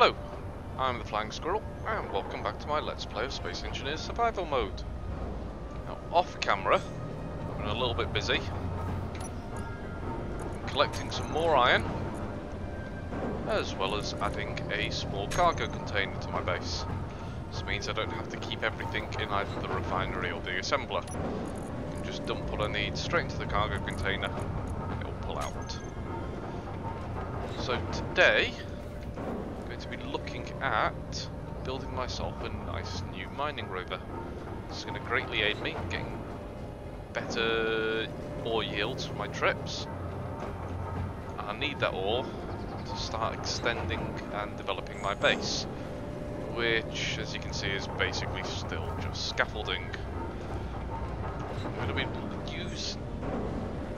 Hello, I'm the Flying Squirrel, and welcome back to my Let's Play of Space Engineers Survival Mode. Now, off camera, I've been a little bit busy collecting some more iron, as well as adding a small cargo container to my base. This means I don't have to keep everything in either the refinery or the assembler. I can just dump what I need straight into the cargo container, and it'll pull out. So today, to be looking at building myself a nice new mining rover. This is going to greatly aid me in getting better ore yields for my trips. I need that ore to start extending and developing my base, which, as you can see, is basically still just scaffolding. I'm going to be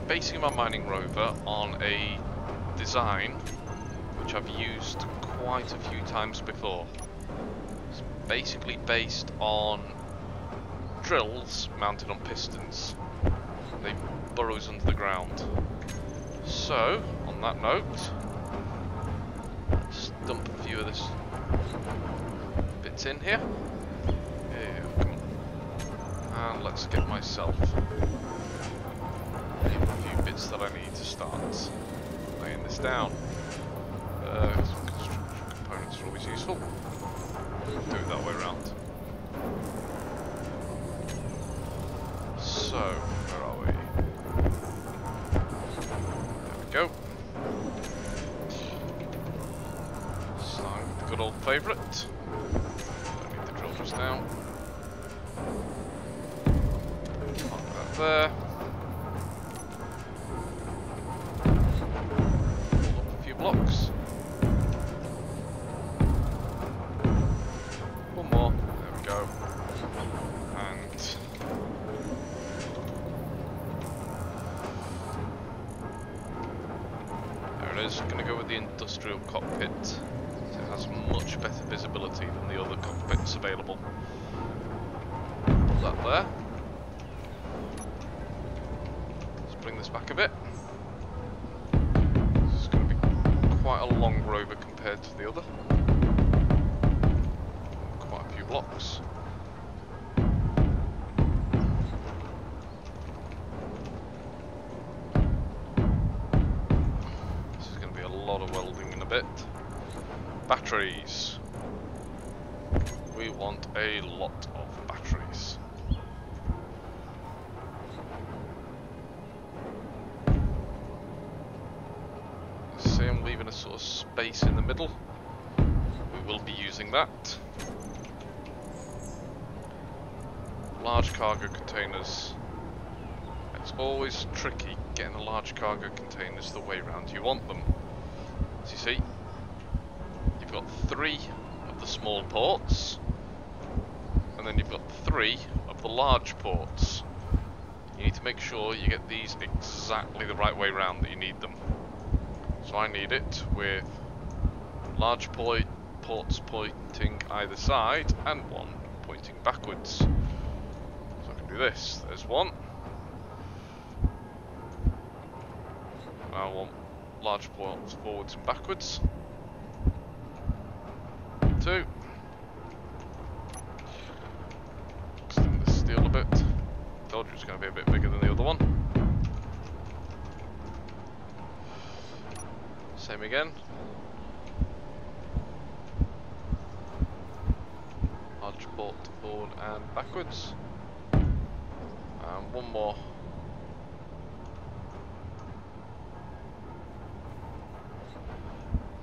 basing my mining rover on a design which I've used quite a few times before. It's basically based on drills mounted on pistons. They burrows under the ground. So, on that note, let's dump a few of this bits in here. Come on. And let's get myself a few bits that I need to start laying this down. Some construction components are always useful. Do it that way around. So, where are we? There we go. Starting with the good old favourite. Don't need the drill just now. Mark that there. Pull up a few blocks. Going to go with the industrial cockpit, so it has much better visibility than the other cockpits available. Put that there. Let's bring this back a bit. This is going to be quite a long rover compared to the other. Quite a few blocks. Batteries. We want a lot of batteries. See, I'm leaving a sort of space in the middle. We will be using that. Large cargo containers. It's always tricky getting the large cargo containers the way around you want them. As you see, you've got 3 of the small ports, and then you've got 3 of the large ports. You need to make sure you get these exactly the right way round that you need them. So I need it with large ports pointing either side and one pointing backwards. So I can do this. There's one. Now I want large ports forwards and backwards. 2. Extend this steel a bit. Told you it's going to be a bit bigger than the other one. Same again. Large port forward and backwards. And one more.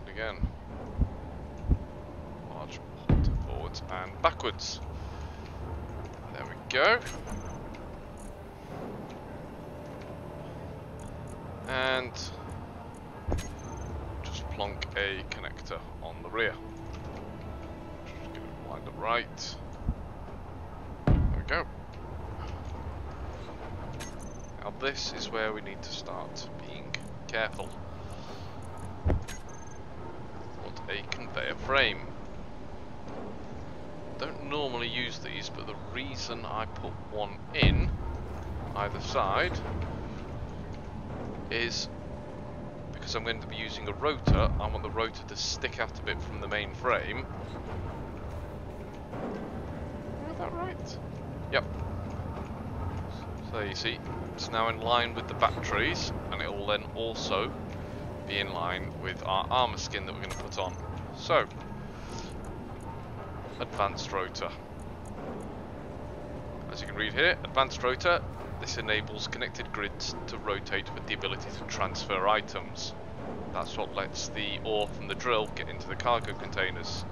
Again. Large port forwards and backwards. There we go. And just plonk a connector on the rear. Just get it lined up right. There we go. Now this is where we need to start being careful. A conveyor frame. Don't normally use these, but the reason I put one in either side is because I'm going to be using a rotor, I want the rotor to stick out a bit from the main frame. Is that right? Yep. So you see, it's now in line with the batteries, and it will then also be in line with our armor skin that we're going to put on. So, advanced rotor. As you can read here, advanced rotor. This enables connected grids to rotate with the ability to transfer items. That's what lets the ore from the drill get into the cargo containers.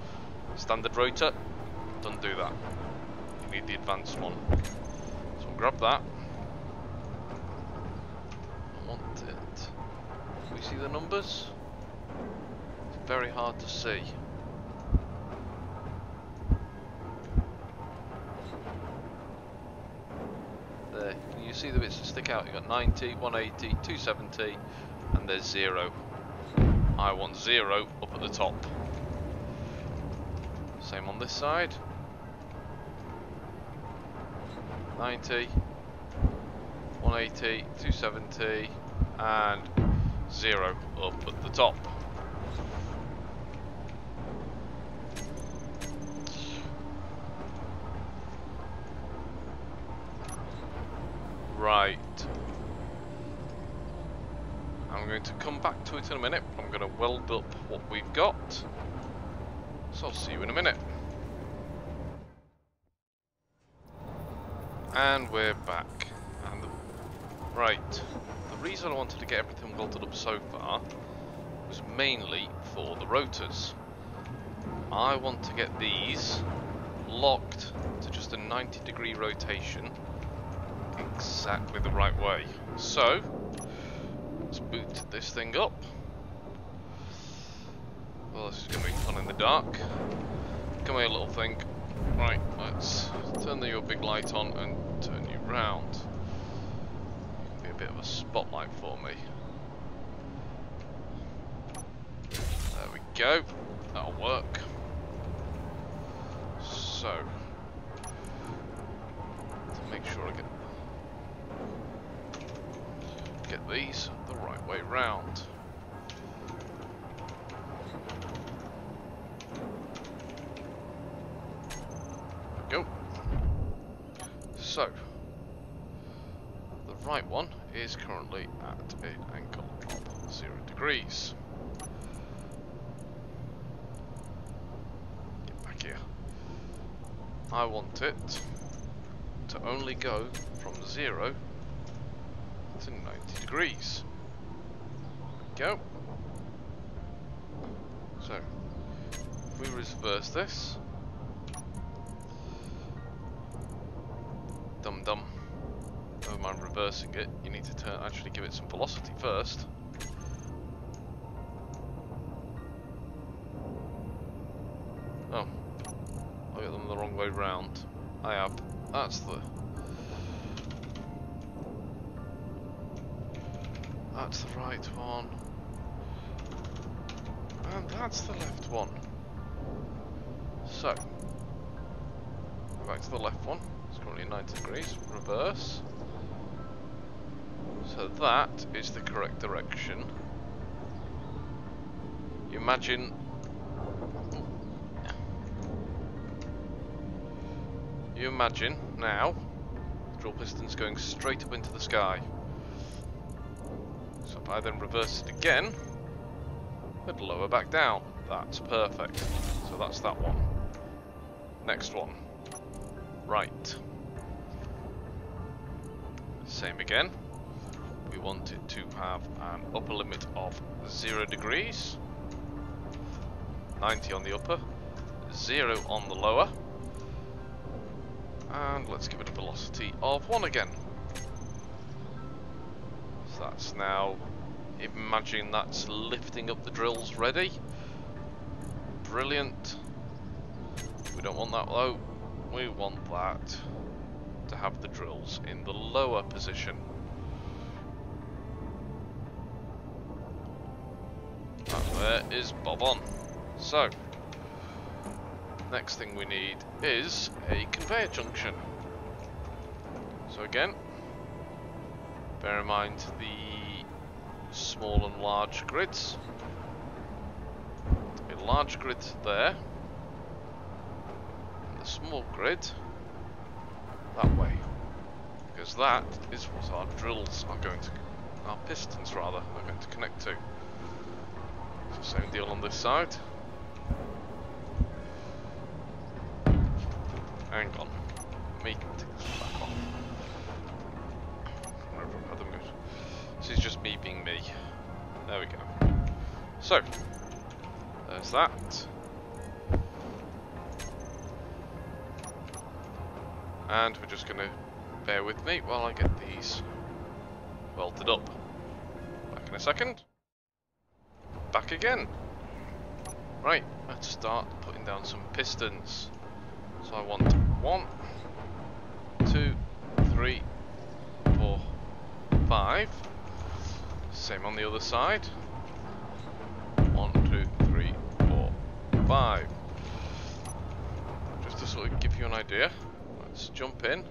Standard rotor, doesn't do that. You need the advanced one. So I'll grab that. I want it. Can we see the numbers? It's very hard to see. There, can you see the bits that stick out? You've got 90, 180, 270, and there's 0. I want 0 up at the top. Same on this side. 90, 180, 270, and 0 up at the top. Right. I'm going to come back to it in a minute. I'm going to weld up what we've got. So I'll see you in a minute. And we're back. And right. The reason I wanted to get everything welded up so far was mainly for the rotors. I want to get these locked to just a 90-degree rotation exactly the right way. So let's boot this thing up. Well, this is going to be fun in the dark. Come here, little thing. Right, let's turn your big light on and turn you round. Be a bit of a spotlight for me. There we go. That'll work. So, to make sure I get these the right way round. Go. So, the right one is currently at an angle of 0 degrees. Get back here. I want it to only go from 0 to 90 degrees. Go. So, if we reverse this, dum-dum, never mind reversing it, you need to actually give it some velocity first. Oh, I got them the wrong way round. I have. That's the right one. And that's the left one. So, go back to the left one. It's currently 90 degrees. Reverse. So that is the correct direction. You imagine now the drill piston's going straight up into the sky. So if I then reverse it again, it'd lower back down. That's perfect. So that's that one. Next one. Right. Same again. We want it to have an upper limit of 0 degrees. 90 on the upper, 0 on the lower. And let's give it a velocity of 1 again. So that's now, imagine that's lifting up the drills ready. Brilliant. We don't want that though. We want that to have the drills in the lower position. That there is bob on. So, next thing we need is a conveyor junction. So again, bear in mind the small and large grids. A large grid there, and a small grid that way, because that is what our drills are going to, our pistons rather, are going to connect to. So same deal on this side. Hang on, me can take this back off. This is just me being me. There we go. So, there's that. And we're just going to bear with me while I get these welded up. Back in a second. Back again. Right, let's start putting down some pistons. So I want 1, 2, 3, 4, 5. Same on the other side. 1, 2, 3, 4, 5. Just to sort of give you an idea, let's jump in.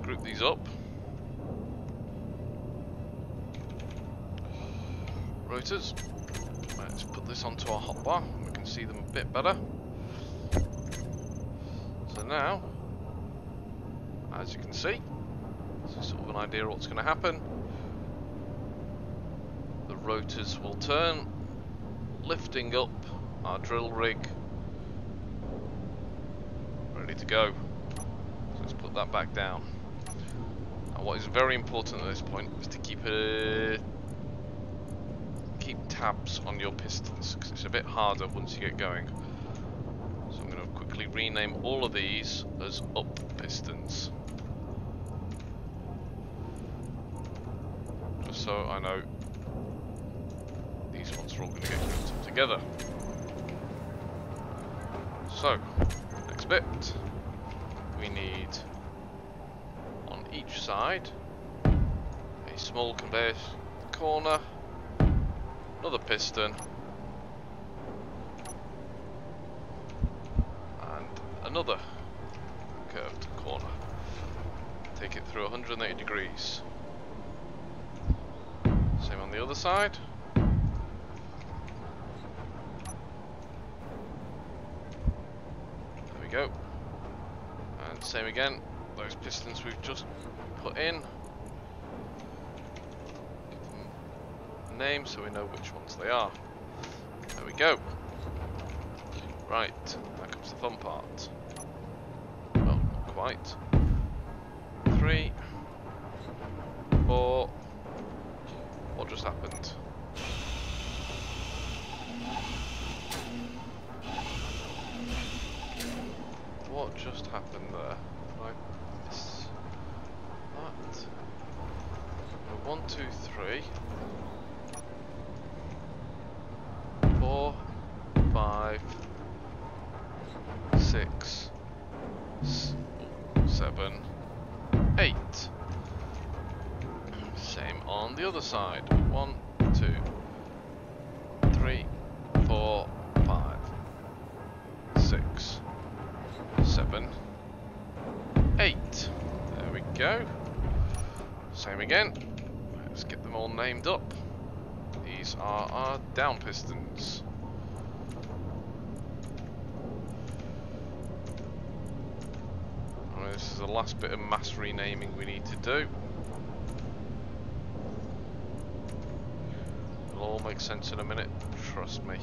Group these up. Rotors. Let's put this onto our hotbar. We can see them a bit better. So now, as you can see, this is sort of an idea of what's going to happen. The rotors will turn, lifting up our drill rig, ready to go. So let's put that back down. Now what is very important at this point is to keep tabs on your pistons, because it's a bit harder once you get going. So I'm going to quickly rename all of these as up pistons, just so I know these ones are all going to get grouped up together. So, next bit, we need on each side a small conveyor corner, another piston, and another curved corner. Take it through 180 degrees. Same on the other side. There we go. And same again, those pistons we've just put in. Name so we know which ones they are. There we go. Right, now comes the fun part. Well, not quite. 3, 4. What just happened? What just happened there? Did I miss that? 1, 2, 3. 4, 5, 6, 7, 8. Same on the other side. 1, 2, 3, 4, 5, 6, 7, 8. There we go. Same again. Let's get them all named up. These are our down pistons. Right, this is the last bit of mass renaming we need to do. It'll all make sense in a minute, trust me.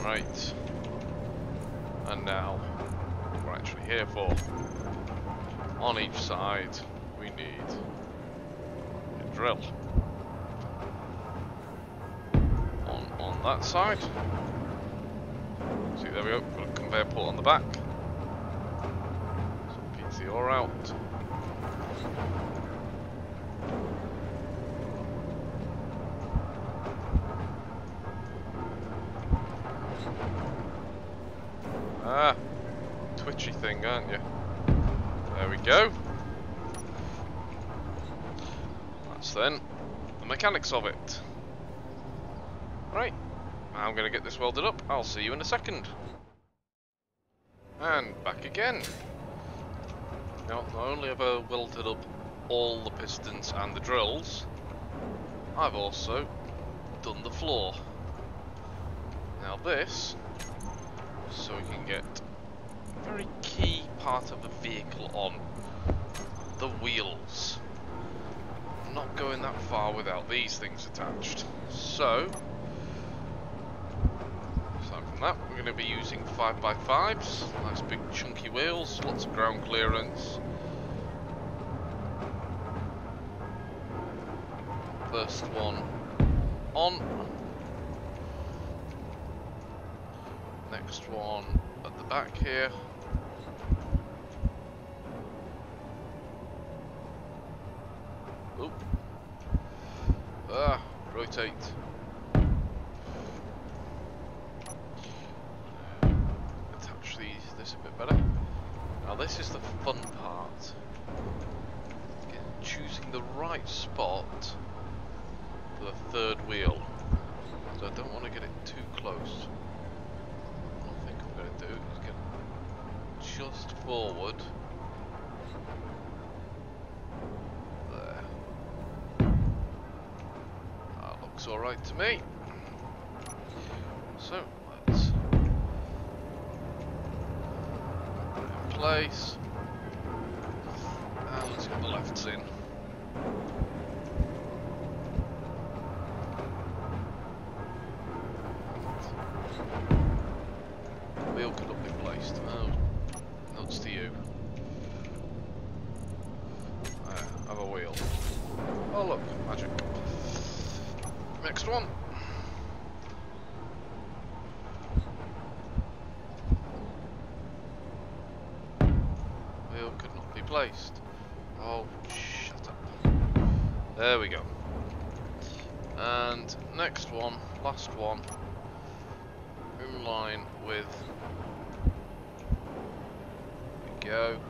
Right. And now, what we're actually here for. On each side, we need a drill. On that side. See, there we go. Got a conveyor port on the back. So feeds the ore out. Ah, twitchy thing, aren't you? There we go. That's then the mechanics of it. Right, I'm going to get this welded up. I'll see you in a second. And back again. Now, not only have I welded up all the pistons and the drills, I've also done the floor. Now this, so we can get a very key part of the vehicle on, the wheels. I'm not going that far without these things attached. So, aside from that, we're going to be using 5x5s, nice big chunky wheels, lots of ground clearance. First one on. Next one at the back here. Oop. Rotate. Attach this a bit better. Now this is the fun part. Again, choosing the right spot for the third wheel. So I don't want to get it too close. What I think I'm going to do is get just forward. There. That looks alright to me. So let's put it in place. And let's get the lefts in. Wheel could not be placed. Oh, nuts to you. There, have a wheel. Oh look, magic. Next one. Wheel could not be placed. Oh, shut up. There we go. And next one, last one. In line with. There we go.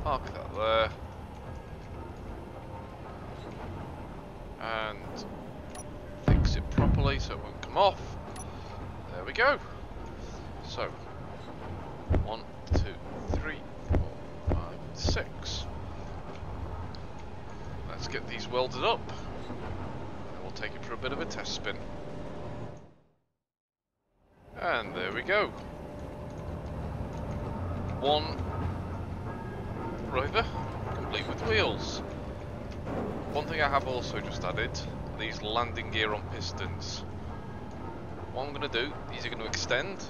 Park that there. And fix it properly so it won't come off. There we go. So 1, 2, 3, 4, 5, 6. Let's get these welded up. And we'll take it for a bit of a test spin. And there we go. One rover, complete with wheels. One thing I have also just added, these landing gear on pistons. What I'm going to do, these are going to extend,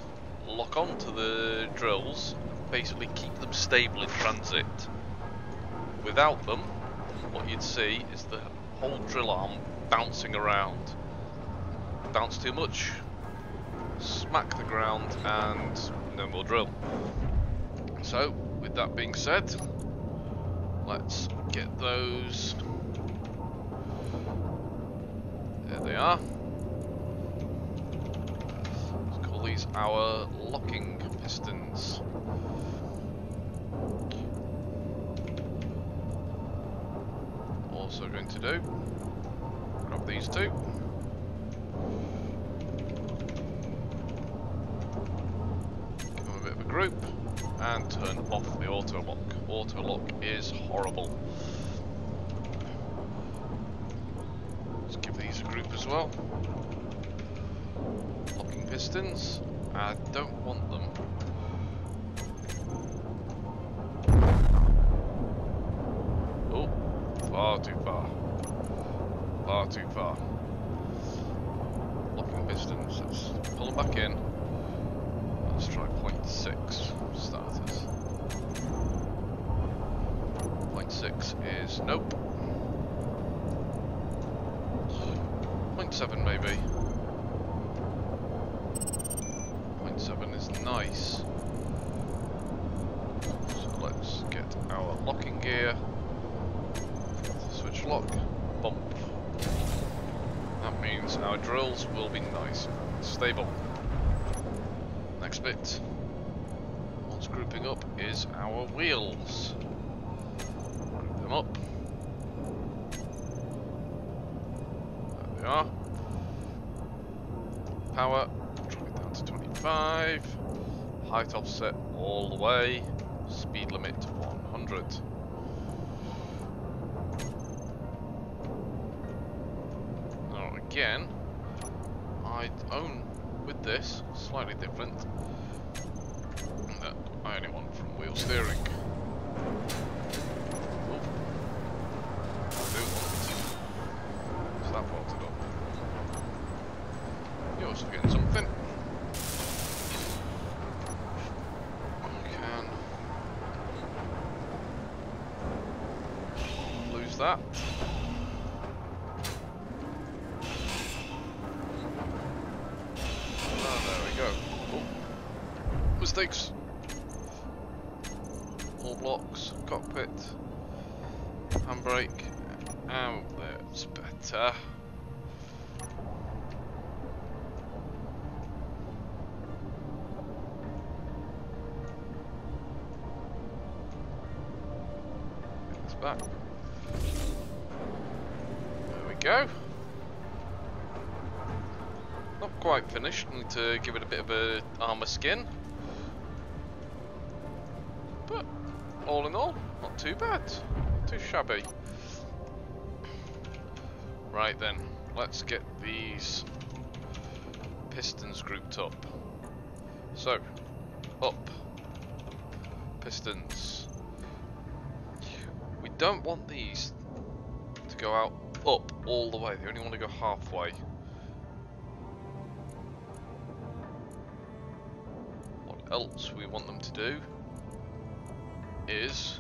lock onto the drills, basically keep them stable in transit. Without them, what you'd see is the whole drill arm bouncing around. Bounce too much, smack the ground, and no more drill. So, with that being said, let's get those. There they are. Let's call these our locking pistons. Also going to do, grab these two. Give them a bit of a group. And turn off the auto lock. Auto lock is horrible. Let's give these a group as well. Locking pistons. I don't want them. Oh, far too far. Far too far. Locking pistons. Let's pull them back in. Let's try 0.6. Starters. 0.6 is nope. 0.7 maybe. 0.7 is nice. So let's get our locking gear. Switch lock. Bump. That means our drills will be nice and stable. Next bit. Grouping up is our wheels. Group them up. There they are. Power, drop it down to 25. Height offset all the way. Speed limit 100. Now again, I own with this slightly different. That I only want from wheel steering. Oh. I do want. Is that bolted up? You're also getting something. That. Oh, there we go. Oh. Mistakes. All blocks, cockpit, handbrake. Oh, that's better. It's back. Go. Not quite finished. Need to give it a bit of a armor skin, but all in all, not too bad. Not too shabby. Right then, let's get these pistons grouped up. So, up pistons. We don't want these to go out up all the way, they only want to go halfway. What else we want them to do is,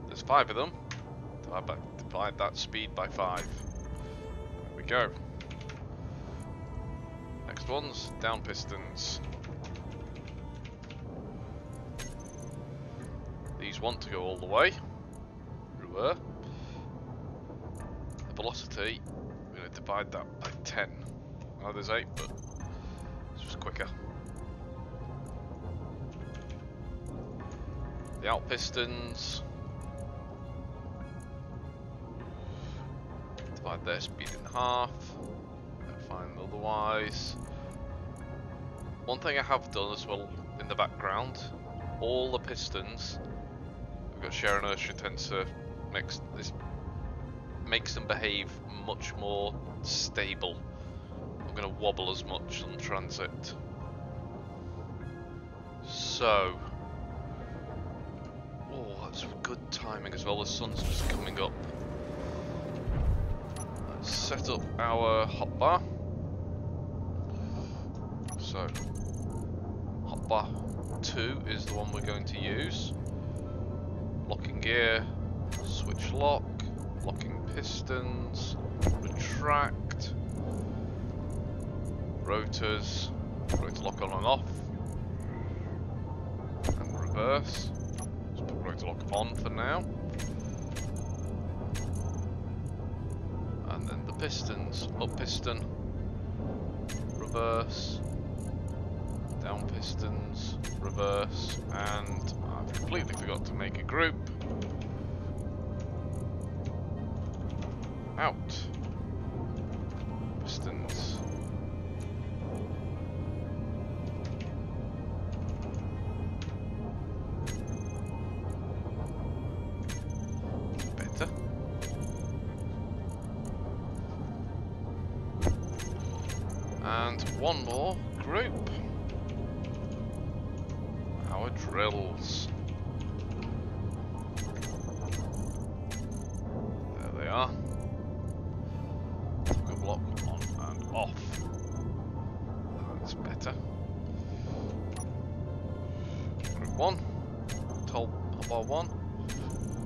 there's 5 of them, divide that speed by 5. There we go. Next one's down pistons. These want to go all the way. Rover. Velocity, we're going to divide that by 10. Oh, there's 8, but it's just quicker. The out pistons, divide their speed in half. Fine otherwise. One thing I have done as well in the background, all the pistons, we've got shear inertia tensor mixed. This makes them behave much more stable. I'm going to wobble as much on transit. So, oh, that's good timing as well. The sun's just coming up. Let's set up our hotbar. So, hotbar 2 is the one we're going to use. Locking gear, switch lock. Locking pistons, retract, rotors, rotor lock on and off, and reverse. Let's put rotor lock on for now. And then the pistons, up piston, reverse, down pistons, reverse, and I've completely forgot to make a group. Out pistons. Better. And one more group. Our drills. There they are. Block on and off. That's better. Group 1, hotbar 1.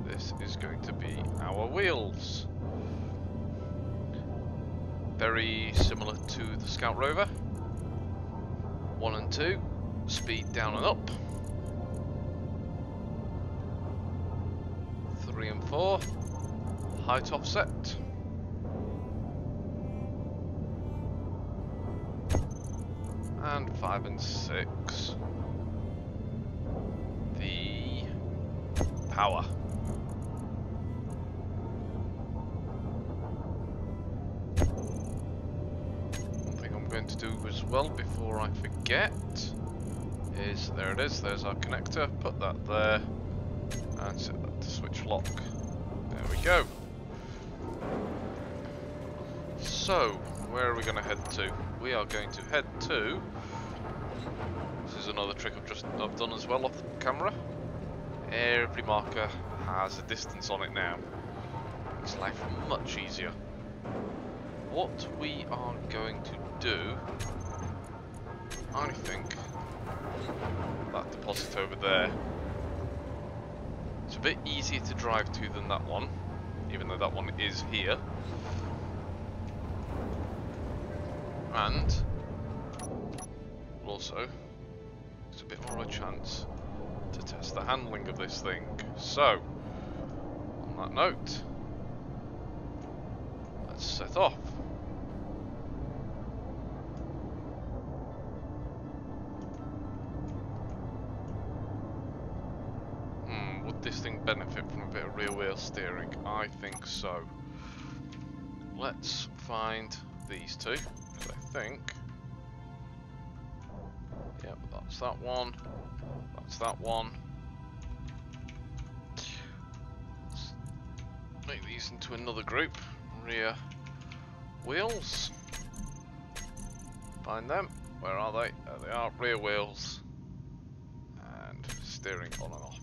This is going to be our wheels. Very similar to the Scout Rover. 1 and 2, speed down and up. 3 and 4, height offset. And 5 and 6, the power. One thing I'm going to do as well before I forget is, there it is, there's our connector. Put that there and set that to switch lock. There we go. So, where are we going to head to? We are going to head to... This is another trick I've done as well off the camera. Every marker has a distance on it now. Makes life much easier. What we are going to do, I think, that deposit over there, it's a bit easier to drive to than that one, even though that one is here. And also, it's a bit more of a chance to test the handling of this thing. So, on that note, let's set off. Would this thing benefit from a bit of rear wheel steering? I think so. Let's find these two, because I think, yep, that's that one, that's that one. Let's make these into another group. Rear wheels. Find them. Where are they? There they are. Rear wheels. And steering on and off.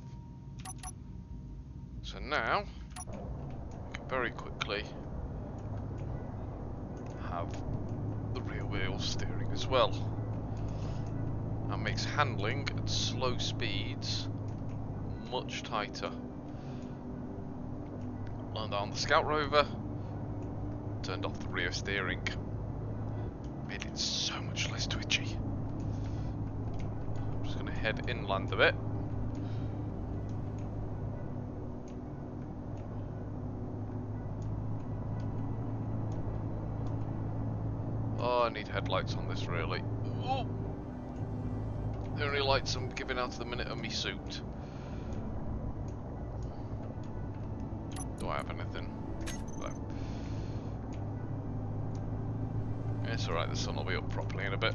So now, we can very quickly have the rear wheel steering as well. That makes handling at slow speeds much tighter. Learned that on the Scout Rover. Turned off the rear steering. Made it so much less twitchy. I'm just going to head inland a bit. Oh, I need headlights on this really. Ooh. The only lights I'm giving out at the minute are me suit. Do I have anything? No. It's alright, the sun will be up properly in a bit.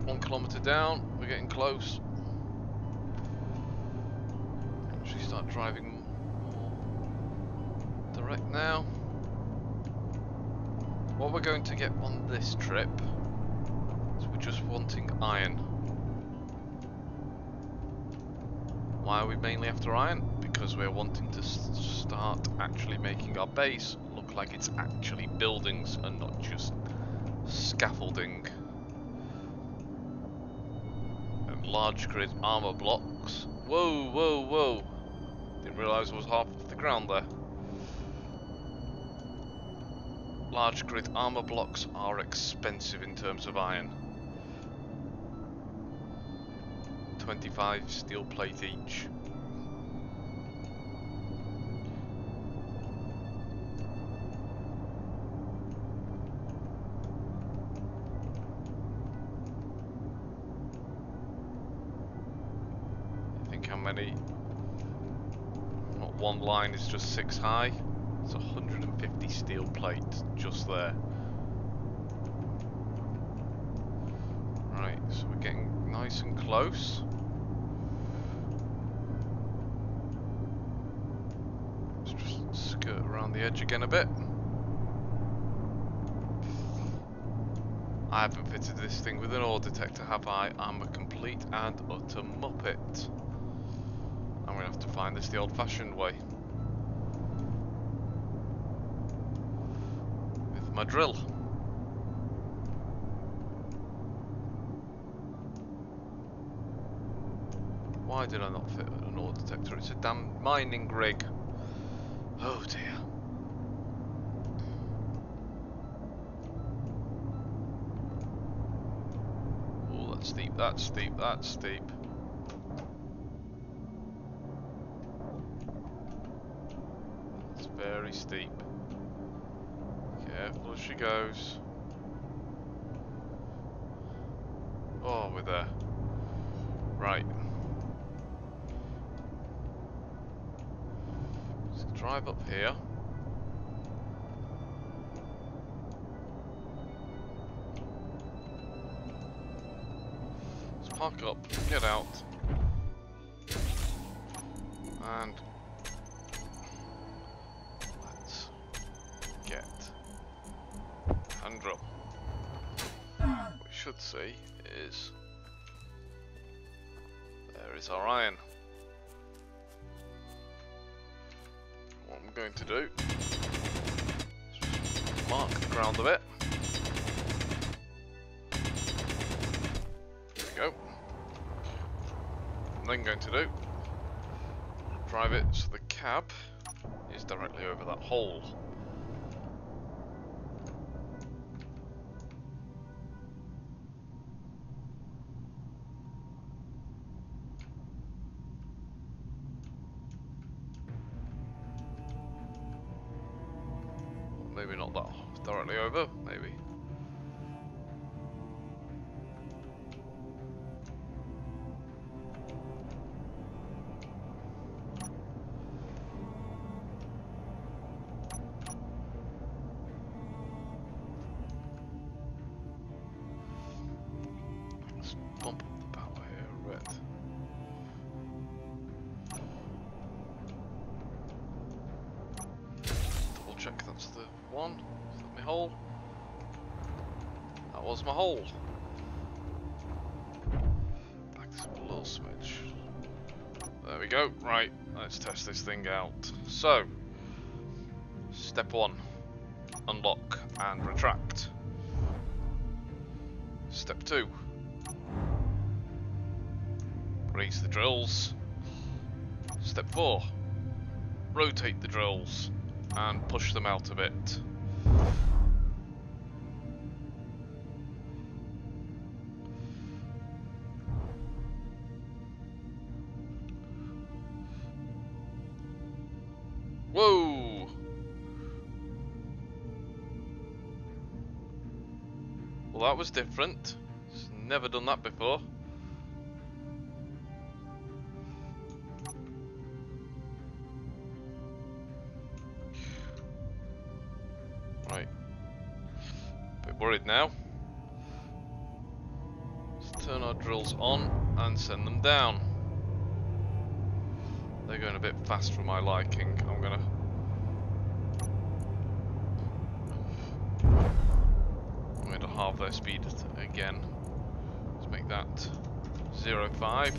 One kilometre down, we're getting close. Actually start driving more direct now. What we're going to get on this trip is we're just wanting iron. Why are we mainly after iron? Because we're wanting to start actually making our base look like it's actually buildings and not just scaffolding. Large grid armor blocks. Whoa, whoa, whoa. Didn't realise I was half off the ground there. Large grid armor blocks are expensive in terms of iron. 25 steel plate each. How many? Not one line is just 6 high. It's 150 steel plate just there. Right, so we're getting nice and close. Let's just skirt around the edge again a bit. I haven't fitted this thing with an ore detector, have I? I'm a complete and utter muppet. I'm going to have to find this the old-fashioned way. With my drill. Why did I not fit an ore detector? It's a damn mining rig. Oh dear. Oh, that's steep, that's steep, that's steep. Very steep. Careful as she goes. Oh, we're there. Right. drive up here. Let's park up, get out, and let's get hand drill. What we should see is there is our iron. What I'm going to do is just mark the ground a bit. There we go. What I'm then going to do, drive it so the cab is directly over that hole. Maybe not that directly over, maybe. Let's bump up the power here a bit. Double check that's the one. Is that my hole? That was my hole. Back this up a little smidge. There we go. Right, let's test this thing out. So, step 1, unlock and retract. Step 2, raise the drills. Step 4, rotate the drills and push them out a bit. Whoa! Well, that was different. Never done that before. Right. Bit worried now. Let's turn our drills on and send them down. They're going a bit fast for my liking. I'm going to halve their speed again. Let's make that 0.5.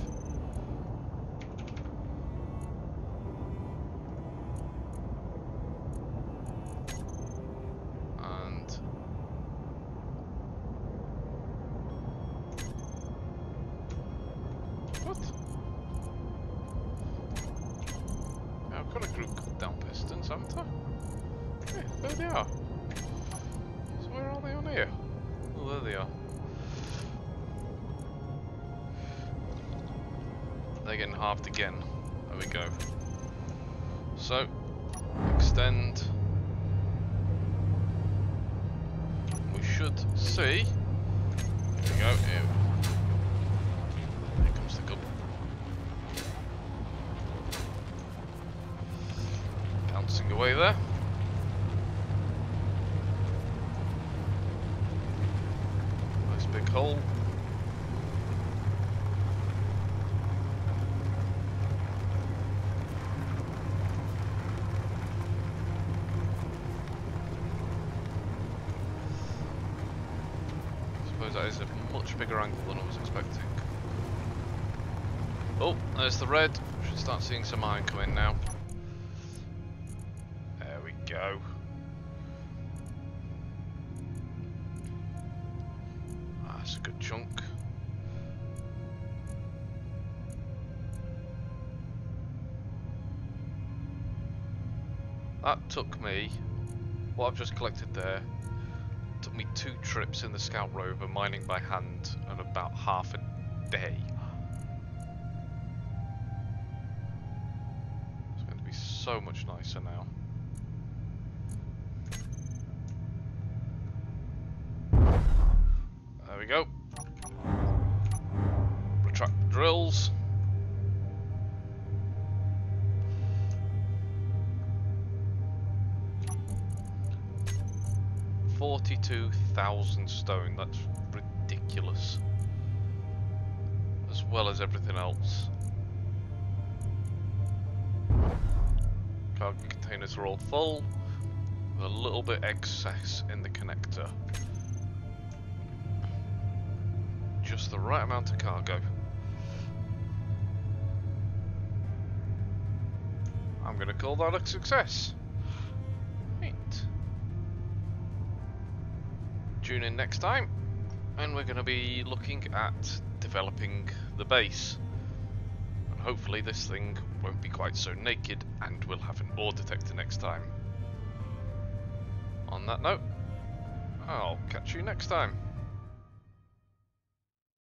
And what? I've got a group down pistons, haven't I? Yeah, there they are. So where are they on here? Oh, there they are. They're getting halved again. There we go. So, extend. We should see. There we go. Here comes the gub. Bouncing away there. Nice big hole. That is a much bigger angle than I was expecting. Oh, there's the red. Should start seeing some iron come in now. There we go. That's a good chunk. That took me, what I've just collected there, took me 2 trips in the Scout Rover mining by hand and about half a day. It's going to be so much nicer now. There we go. Retract the drills. 42,000 stone. That's ridiculous. As well as everything else. Cargo containers are all full, with a little bit excess in the connector. Just the right amount of cargo. I'm going to call that a success. Right. Tune in next time, and we're going to be looking at developing the base. And hopefully this thing won't be quite so naked, and we'll have an ore detector next time. On that note, I'll catch you next time.